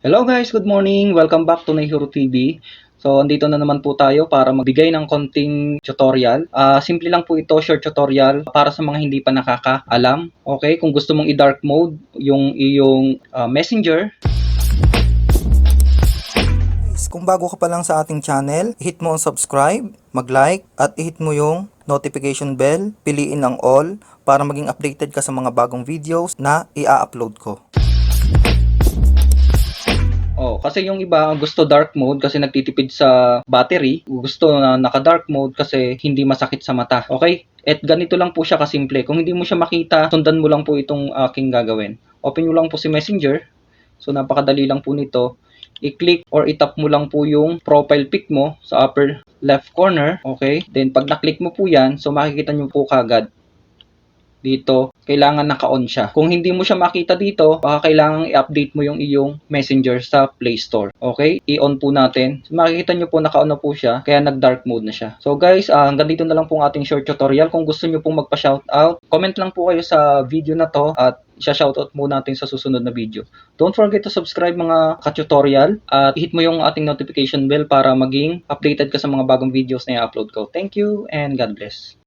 Hello guys, good morning. Welcome back to NeyHero TV. So, andito na naman po tayo para magbigay ng konting tutorial. Simple lang po ito, short tutorial para sa mga hindi pa nakakaalam. Okay, kung gusto mong i-dark mode yung iyong messenger. Kung bago ka pa lang sa ating channel, hit mo ang subscribe, mag-like, at hit mo yung notification bell, piliin ang all para maging updated ka sa mga bagong videos na i-upload ko. Kasi yung iba gusto dark mode kasi nagtitipid sa battery. Gusto na naka-dark mode kasi hindi masakit sa mata. Okay? At ganito lang po siya kasimple. Kung hindi mo siya makita, sundan mo lang po itong aking gagawin. Open mo lang po si Messenger. So, napakadali lang po nito. I-click or i-tap mo lang po yung profile pic mo sa upper left corner. Okay? Then, pag na-click mo po yan, so makikita nyo po kagad dito, kailangan naka-on siya. Kung hindi mo siya makita dito, baka kailangan i-update mo yung iyong messenger sa Play Store. Okay? I-on po natin. So, makikita nyo po naka-on na po siya, kaya nag-dark mode na siya. So guys, hanggang dito na lang po ang ating short tutorial. Kung gusto nyo pong magpa-shoutout, comment lang po kayo sa video na to at i-shoutout mo natin sa susunod na video. Don't forget to subscribe mga ka-tutorial at hit mo yung ating notification bell para maging updated ka sa mga bagong videos na i-upload ko. Thank you and God bless.